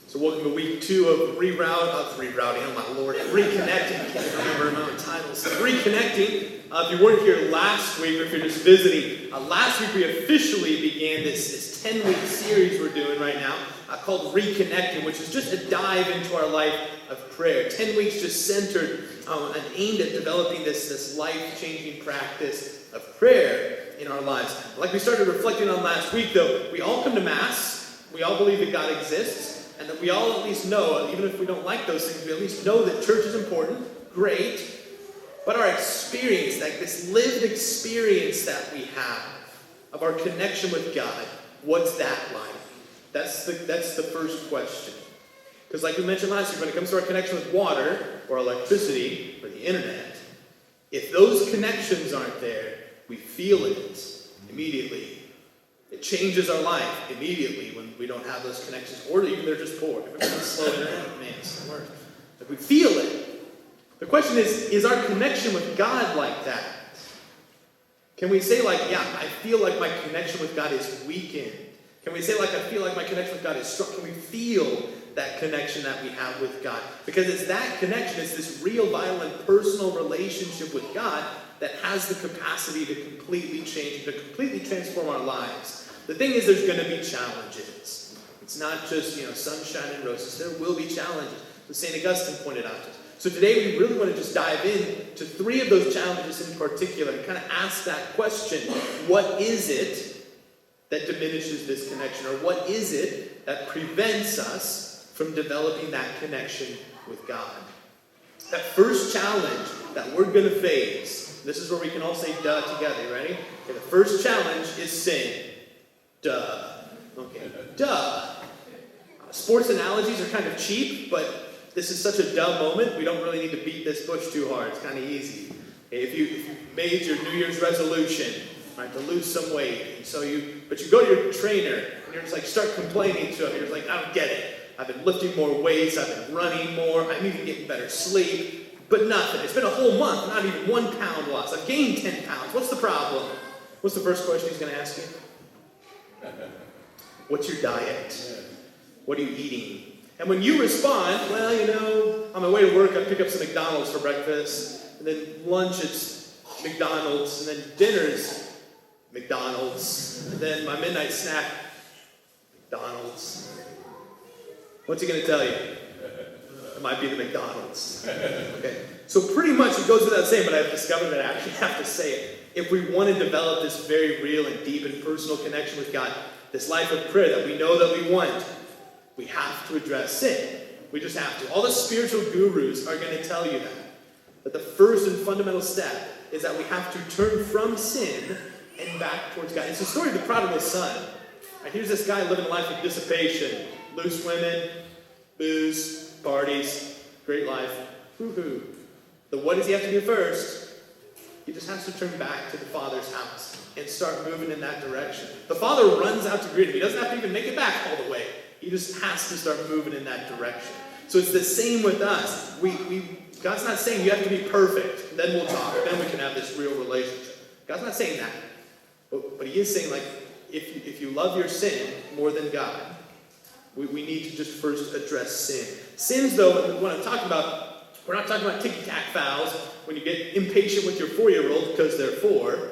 So welcome to week 2 of Reconnecting. I can't remember my own titles. Reconnecting. If you weren't here last week, or if you're just visiting, last week we officially began this 10-week series we're doing right now called Reconnecting, which is just a dive into our life of prayer. 10 weeks just centered and aimed at developing this life-changing practice of prayer in our lives. Like we started reflecting on last week, though, we all come to Mass. We all believe that God exists. And that we all at least know, even if we don't like those things, we at least know that church is important, great. But our experience, like this lived experience that we have of our connection with God, what's that like? That's the first question. Because like we mentioned last week, when it comes to our connection with water, or electricity, or the internet, if those connections aren't there, we feel it immediately. It changes our life immediately when we don't have those connections, or even they're just poor. If it's slow internet, man, it's the worst. Like we feel it. The question is our connection with God like that? Can we say like, yeah, I feel like my connection with God is weakened? Can we say like, I feel like my connection with God is strong? Can we feel that connection that we have with God? Because it's that connection, it's this real, violent, personal relationship with God that has the capacity to completely change, to completely transform our lives. The thing is, there's going to be challenges. It's not just, sunshine and roses. There will be challenges. As St. Augustine pointed out to us. So today we really want to just dive in to 3 of those challenges in particular and kind of ask that question. What is it that diminishes this connection? Or what is it that prevents us from developing that connection with God? That first challenge that we're going to face, this is where we can all say duh together. You ready? Okay, the first challenge is sin. Duh. Okay, duh. Sports analogies are kind of cheap, but this is such a dumb moment, we don't really need to beat this bush too hard. It's kind of easy. Okay, if you made your New Year's resolution, right, to lose some weight, and but you go to your trainer, and you're just like, start complaining to him, you're just like, I don't get it. I've been lifting more weights, I've been running more, I'm even getting better sleep, but nothing. It's been a whole month, not even 1 pound loss. I've gained 10 pounds. What's the problem? What's the first question he's going to ask you? What's your diet? What are you eating? And when you respond, well, on my way to work, I pick up some McDonald's for breakfast. And then lunch, it's McDonald's. And then dinner's McDonald's. And then my midnight snack, McDonald's. What's he going to tell you? It might be the McDonald's. Okay. So pretty much it goes without saying, but I've discovered that I actually have to say it. If we want to develop this very real and deep and personal connection with God, this life of prayer that we know that we want, we have to address sin. We just have to. All the spiritual gurus are going to tell you that. But the first and fundamental step is that we have to turn from sin and back towards God. It's the story of the prodigal son. Right, here's this guy living a life of dissipation. Loose women, booze, parties, great life. Woo-hoo. So what does he have to do first? He just has to turn back to the Father's house and start moving in that direction. The Father runs out to greet him. He doesn't have to even make it back all the way. He just has to start moving in that direction. So it's the same with us. God's not saying you have to be perfect, then we'll talk, then we can have this real relationship. God's not saying that. But he is saying, like, if you love your sin more than God, we need to just first address sin. Sins, though, when I'm talking about, we're not talking about ticky-tack fouls when you get impatient with your 4-year-old because they're 4.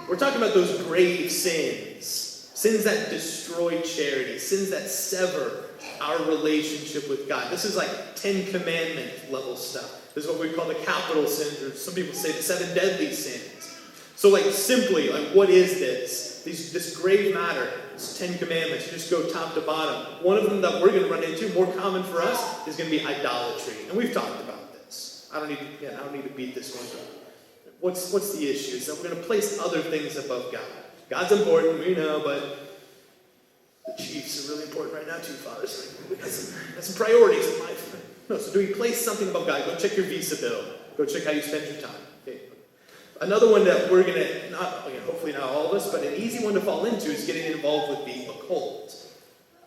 We're talking about those grave sins. Sins that destroy charity. Sins that sever our relationship with God. This is like 10 Commandment level stuff. This is what we call the capital sins, or some people say the 7 deadly sins. So like simply, like what is this? This grave matter. It's 10 Commandments. You just go top to bottom. One of them that we're going to run into, more common for us, is going to be idolatry. And we've talked about this. I don't need to beat this one up. What's the issue? Is that we're going to place other things above God. God's important, we know, but the Chiefs are really important right now too, Father. So we got some priorities in life. No, so do we place something above God? Go check your Visa bill. Go check how you spend your time. Okay. Another one that we're going to, hopefully not all of us, but an easy one to fall into is getting involved with the occult.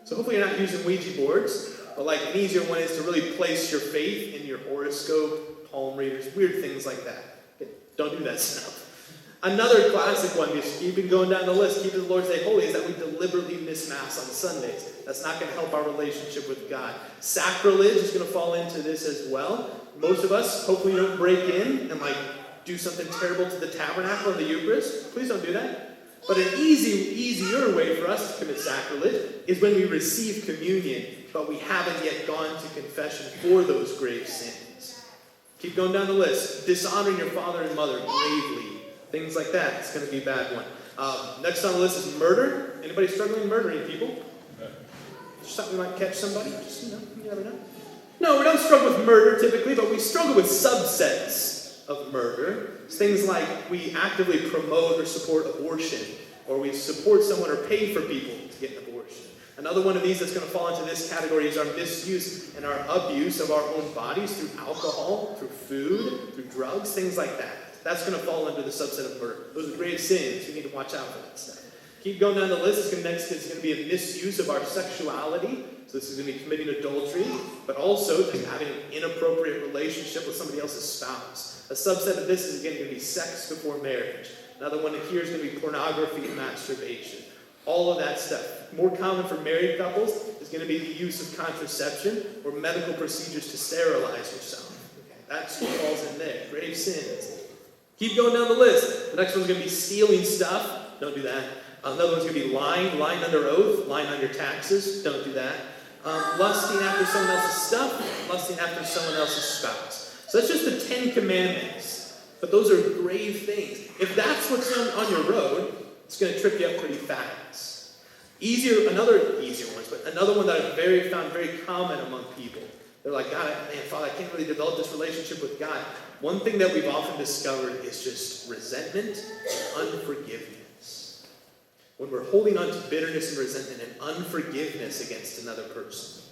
So hopefully you're not using Ouija boards, but like an easier one is to really place your faith in your horoscope, palm readers, weird things like that. Okay. Don't do that stuff. Another classic one, just keeping going down the list, keeping the Lord's Day holy, is that we deliberately miss Mass on Sundays. That's not going to help our relationship with God. Sacrilege is going to fall into this as well. Most of us, hopefully you don't break in and do something terrible to the tabernacle or the Eucharist. Please don't do that. But an easier way for us to commit sacrilege is when we receive communion, but we haven't yet gone to confession for those grave sins. Keep going down the list. Dishonoring your father and mother gravely. Things like that. It's going to be a bad one. Next on the list is murder. Anybody struggling murdering people? Something might catch somebody. Just, you never know. No, we don't struggle with murder typically, but we struggle with subsets of murder. It's things like we actively promote or support abortion, or we support someone or pay for people to get an abortion. Another one of these that's going to fall into this category is our misuse and our abuse of our own bodies through alcohol, through food, through drugs, things like that. That's going to fall under the subset of murder. Those are grave sins. You need to watch out for that stuff. Keep going down the list. Next is going to be a misuse of our sexuality. So this is going to be committing adultery, but also just having an inappropriate relationship with somebody else's spouse. A subset of this is again going to be sex before marriage. Another one here is going to be pornography and masturbation. All of that stuff. More common for married couples is going to be the use of contraception or medical procedures to sterilize yourself. Okay, that's what falls in there. Grave sins. Keep going down the list. The next one's going to be stealing stuff. Don't do that. Another one's going to be lying under oath, lying on your taxes. Don't do that. Lusting after someone else's stuff, lusting after someone else's spouse. So that's just the 10 Commandments. But those are grave things. If that's what's on your road, it's going to trip you up pretty fast. Another easier one, but another one that I've found very common among people. They're like, God, Father, I can't really develop this relationship with God. One thing that we've often discovered is just resentment and unforgiveness. When we're holding on to bitterness and resentment and unforgiveness against another person,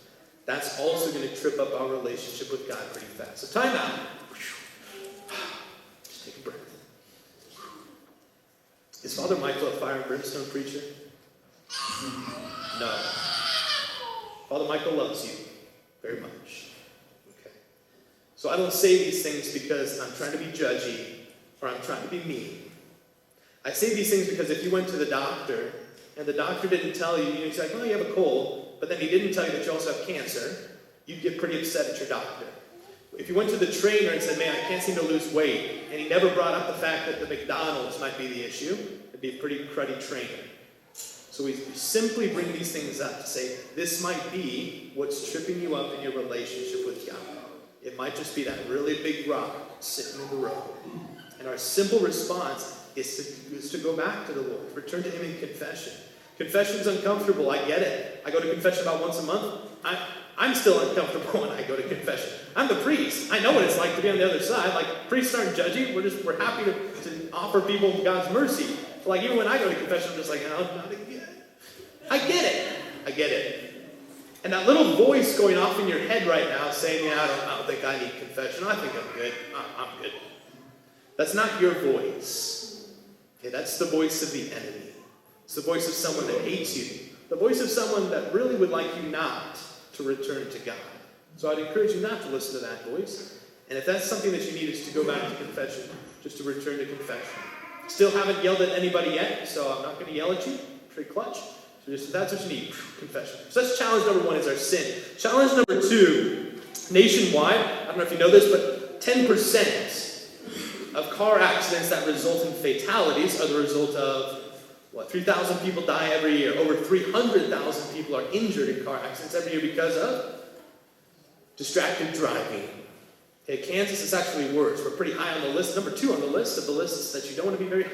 that's also going to trip up our relationship with God pretty fast. So time out. Just take a breath. Is Father Michael a fire and brimstone preacher? No. Father Michael loves you very much. Okay. So I don't say these things because I'm trying to be judgy or I'm trying to be mean. I say these things because if you went to the doctor and the doctor didn't tell you, he's like, oh, you have a cold, but then he didn't tell you that you also have cancer, you'd get pretty upset at your doctor. If you went to the trainer and said, man, I can't seem to lose weight, and he never brought up the fact that the McDonald's might be the issue, it'd be a pretty cruddy trainer. So we simply bring these things up to say, this might be what's tripping you up in your relationship with God. It might just be that really big rock sitting in the road. And our simple response is to go back to the Lord, return to Him in confession. Confession's uncomfortable, I get it. I go to confession about once a month. I'm still uncomfortable when I go to confession. I'm the priest. I know what it's like to be on the other side. Like, priests aren't judgy. We're happy to offer people God's mercy. But like, even when I go to confession, I'm just like, oh, not again. I get it. And that little voice going off in your head right now saying, yeah, I don't think I need confession. I think I'm good. I'm good. That's not your voice. Okay, that's the voice of the enemy. It's the voice of someone that hates you. The voice of someone that really would like you not to return to God. So I'd encourage you not to listen to that voice. And if that's something that you need is to go back to confession, just to return to confession. Still haven't yelled at anybody yet, so I'm not going to yell at you. Pretty clutch. So just if that's what you need, confession. So that's challenge number 1 is our sin. Challenge number 2, nationwide, I don't know if you know this, but 10% of car accidents that result in fatalities are the result of 3,000 people die every year. Over 300,000 people are injured in car accidents every year because of distracted driving. Okay, Kansas is actually worse. We're pretty high on the list. Number 2 on the list of the lists that you don't want to be very high.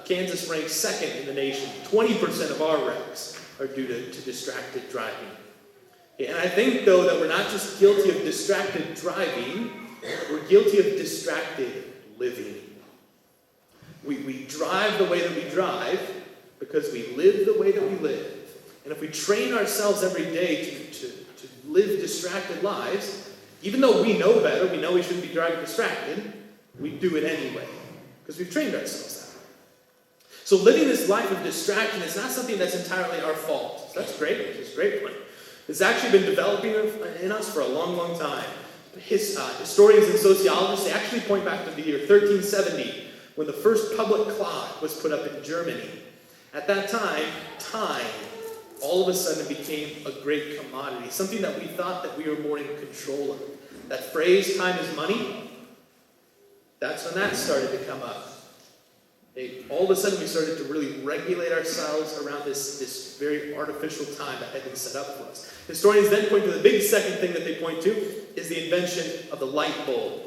Kansas ranks 2nd in the nation. 20% of our wrecks are due to distracted driving. Okay, and I think, though, that we're not just guilty of distracted driving, we're guilty of distracted living. We drive the way that we drive because we live the way that we live. And if we train ourselves every day to live distracted lives, even though we know better, we know we shouldn't be driving distracted, we do it anyway because we've trained ourselves that way. So living this life of distraction is not something that's entirely our fault. So that's great. It's a great point. It's actually been developing in us for a long, long time. Historians and sociologists, they actually point back to the year 1370, when the first public clock was put up in Germany. At that time, time all of a sudden became a great commodity, something that we thought that we were more in control of. That phrase, time is money, that's when that started to come up. All of a sudden we started to really regulate ourselves around this very artificial time that had been set up for us. Historians then point to the big second thing that they point to is the invention of the light bulb.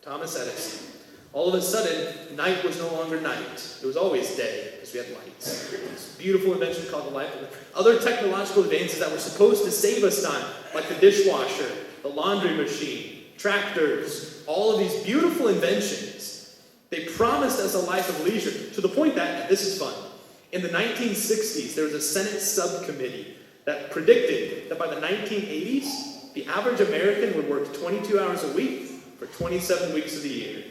Thomas Edison. All of a sudden, night was no longer night. It was always day because we had lights. This beautiful invention called the light bulb. Other technological advances that were supposed to save us time, like the dishwasher, the laundry machine, tractors, all of these beautiful inventions, they promised us a life of leisure to the point that, and this is fun, in the 1960s, there was a Senate subcommittee that predicted that by the 1980s, the average American would work 22 hours a week for 27 weeks of the year.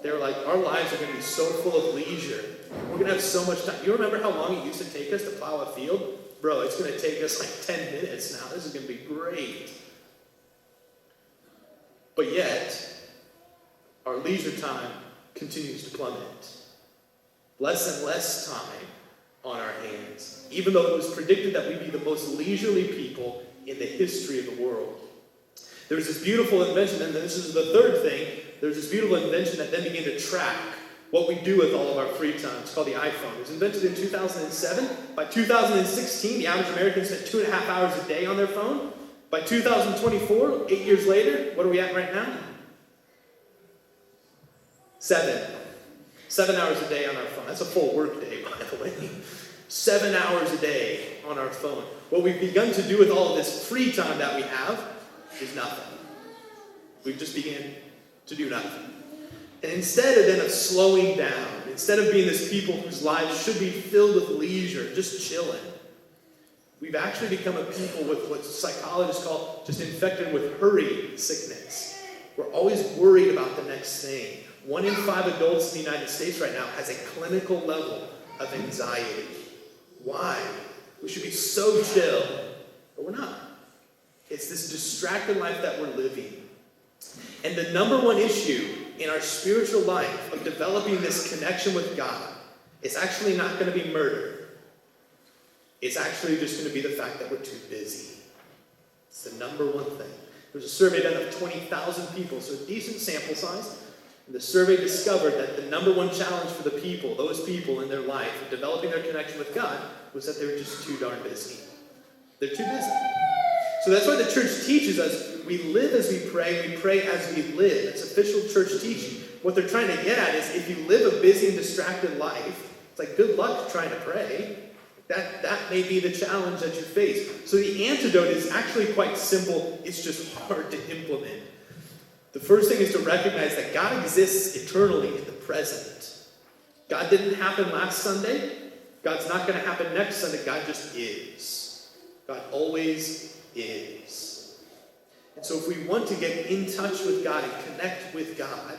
They were like, our lives are going to be so full of leisure. We're going to have so much time. You remember how long it used to take us to plow a field? Bro, it's going to take us like 10 minutes now. This is going to be great. But yet, our leisure time continues to plummet. Less and less time on our hands, even though it was predicted that we'd be the most leisurely people in the history of the world. There was this beautiful invention, and this is the third thing, there's this beautiful invention that then began to track what we do with all of our free time. It's called the iPhone. It was invented in 2007. By 2016, the average American spent 2.5 hours a day on their phone. By 2024, 8 years later, what are we at right now? 7 hours a day on our phone. That's a full work day, by the way. 7 hours a day on our phone. What we've begun to do with all of this free time that we have is nothing. We've just began to do nothing. And instead of slowing down, instead of being this people whose lives should be filled with leisure, just chilling, we've actually become a people with what psychologists call just infected with hurry sickness. We're always worried about the next thing. 1 in 5 adults in the United States right now has a clinical level of anxiety. Why? We should be so chill, but we're not. It's this distracted life that we're living. And the number one issue in our spiritual life of developing this connection with God is actually not going to be murder. It's actually just going to be the fact that we're too busy. It's the number one thing. There was a survey done of 20,000 people, so a decent sample size. And the survey discovered that the number one challenge for the people, those people in their life, of developing their connection with God, was that they were just too darn busy. They're too busy. So that's why the church teaches us, we live as we pray as we live. It's official church teaching. What they're trying to get at is if you live a busy and distracted life, it's like good luck trying to pray. That may be the challenge that you face. So the antidote is actually quite simple. It's just hard to implement. The first thing is to recognize that God exists eternally in the present. God didn't happen last Sunday. God's not going to happen next Sunday. God just is. God always is. And so if we want to get in touch with God and connect with God,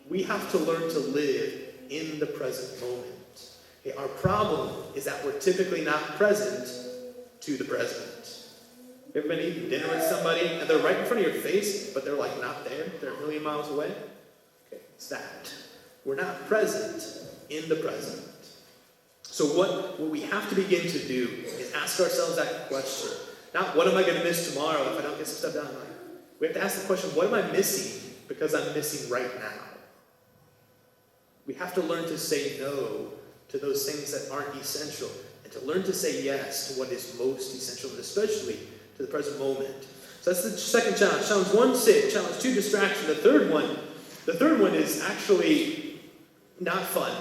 we have to learn to live in the present moment. Okay, our problem is that we're typically not present to the present. You ever been eating dinner with somebody and they're right in front of your face, but they're like not there? They're a million miles away? Okay, it's that. We're not present in the present. So what we have to begin to do is ask ourselves that question. Not what am I going to miss tomorrow if I don't get some stuff done? We have to ask the question, what am I missing because I'm missing right now? We have to learn to say no to those things that aren't essential and to learn to say yes to what is most essential, and especially to the present moment. So that's the second challenge. Challenge 1, sin. Challenge 2, distraction. The third one is actually not fun.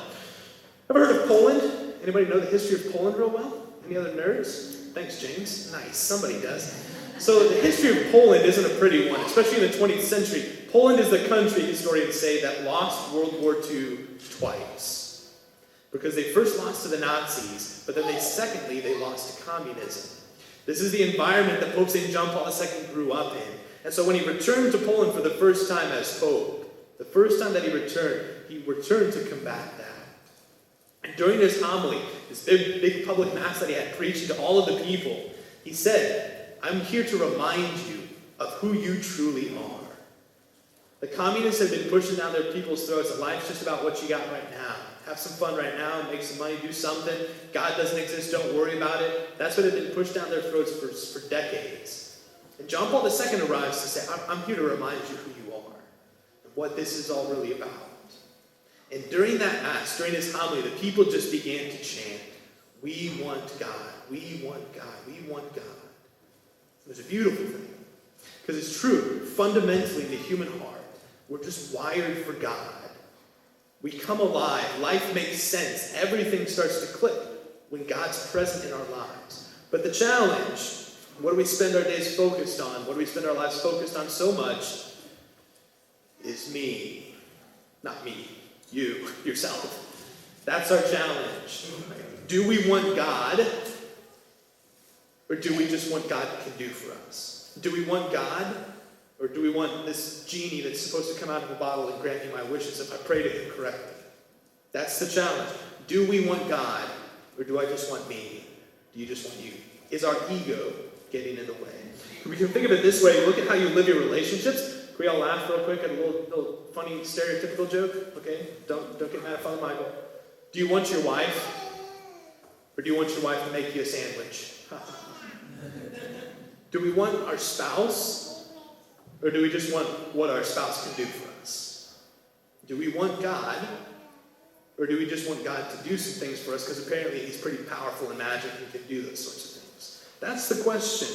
Ever heard of Poland? Anybody know the history of Poland real well? Any other nerds? Thanks, James. Nice. Somebody does. So the history of Poland isn't a pretty one, especially in the 20th century. Poland is the country, historians say, that lost World War II twice. Because they first lost to the Nazis, but then secondly, they lost to communism. This is the environment that Pope St. John Paul II grew up in. And so when he returned to Poland for the first time as Pope, the first time that he returned to combat that. And during his homily, this big public mass that he had preaching to all of the people, he said, I'm here to remind you of who you truly are. The communists have been pushing down their people's throats that life's just about what you got right now. Have some fun right now, make some money, do something. God doesn't exist, don't worry about it. That's what had been pushed down their throats for decades. And John Paul II arrives to say, I'm here to remind you who you are and what this is all really about. And during that Mass, during his homily, the people just began to chant, we want God, we want God, we want God. It was a beautiful thing. Because it's true, fundamentally in the human heart, we're just wired for God. We come alive, life makes sense, everything starts to click when God's present in our lives. But the challenge, what do we spend our days focused on? What do we spend our lives focused on so much? Is me. Not me. You. Yourself. That's our challenge. Do we want God? Or do we just want God can do for us? Do we want God? Or do we want this genie that's supposed to come out of a bottle and grant me my wishes if I pray to him correctly? That's the challenge. Do we want God? Or do I just want me? Do you just want you? Is our ego getting in the way? We can think of it this way. Look at how you live your relationships. Can we all laugh real quick at a little funny stereotypical joke? Okay? Don't get mad at Father Michael. Do you want your wife? Or do you want your wife to make you a sandwich? Do we want our spouse? Or do we just want what our spouse can do for us? Do we want God? Or do we just want God to do some things for us because apparently he's pretty powerful and magic and can do those sorts of things? That's the question.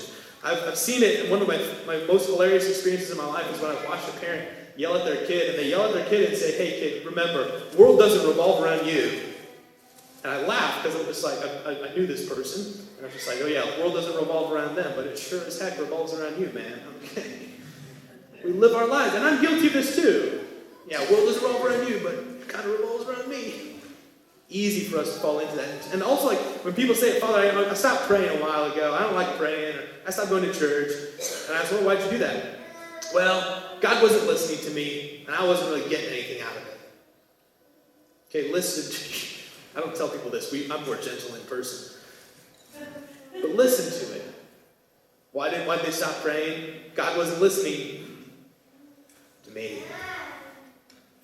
I've seen it, and one of my most hilarious experiences in my life is when I've watched a parent yell at their kid, and they yell at their kid and say, hey kid, remember, the world doesn't revolve around you. And I laugh because I'm just like, I knew this person, and I'm just like, oh yeah, the world doesn't revolve around them, but it sure as heck revolves around you, man. Okay. We live our lives, and I'm guilty of this too. Yeah, the world doesn't revolve around you, but it kind of revolves around me. Easy for us to fall into that. And also, like, when people say, Father, I stopped praying a while ago. I don't like praying. Or I stopped going to church. And I ask, well, why'd you do that? Well, God wasn't listening to me, and I wasn't really getting anything out of it. Okay, listen to me. I don't tell people this. I'm more gentle in person. But listen to it. Why did they stop praying? God wasn't listening to me.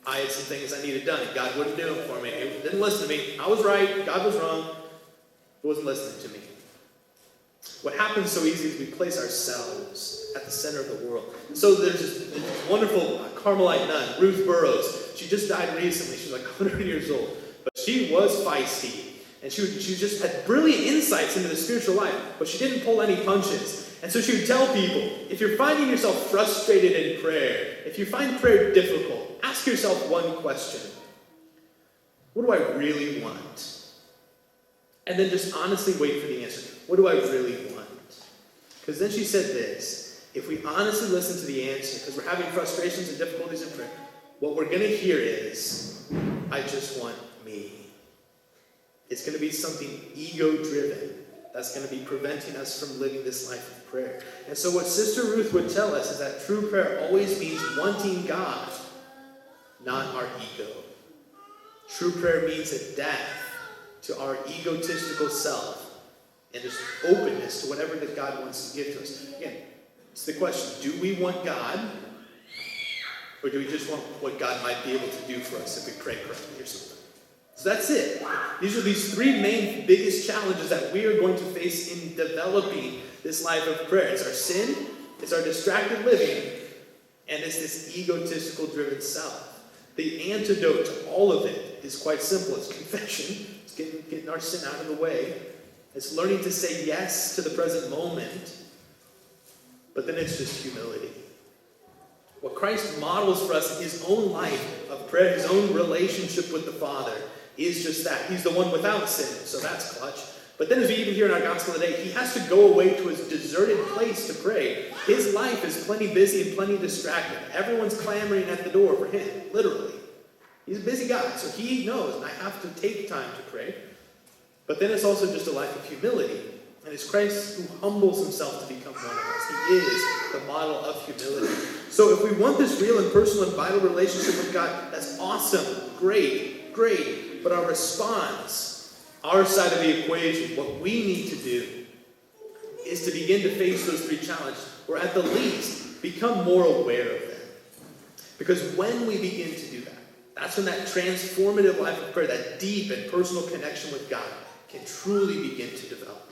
I had some things I needed done, and God wouldn't do them for me. He didn't listen to me. I was right. God was wrong. He wasn't listening to me. What happens so easy is we place ourselves at the center of the world. So there's this wonderful Carmelite nun, Ruth Burroughs. She just died recently. She's like 100 years old. But she was feisty. And she just had brilliant insights into the spiritual life. But she didn't pull any punches. And so she would tell people, if you're finding yourself frustrated in prayer, if you find prayer difficult, ask yourself one question. What do I really want? And then just honestly wait for the answer. What do I really want? Because then she said this, if we honestly listen to the answer, because we're having frustrations and difficulties in prayer, what we're going to hear is, I just want me. It's going to be something ego-driven that's going to be preventing us from living this life of prayer. And so what Sister Ruth would tell us is that true prayer always means wanting God, not our ego. True prayer means a death to our egotistical self and just openness to whatever that God wants to give to us. Again, it's the question, do we want God? Or do we just want what God might be able to do for us if we pray correctly or something? So that's it. These are these three main biggest challenges that we are going to face in developing this life of prayer. It's our sin, it's our distracted living, and it's this egotistical driven self. The antidote to all of it is quite simple. It's confession. It's getting our sin out of the way. It's learning to say yes to the present moment. But then it's just humility. What Christ models for us in his own life of prayer, his own relationship with the Father, is just that. He's the one without sin, so that's clutch. But then as we even hear in our gospel today, he has to go away to his deserted place to pray. His life is plenty busy and plenty distracted. Everyone's clamoring at the door for him, literally. He's a busy guy, so he knows, I have to take time to pray. But then it's also just a life of humility. And it's Christ who humbles himself to become one of us. He is the model of humility. So if we want this real and personal and vital relationship with God, that's awesome, great. But our response, our side of the equation, what we need to do is to begin to face those three challenges, or at the least, become more aware of them. Because when we begin to do that, that's when that transformative life of prayer, that deep and personal connection with God, can truly begin to develop.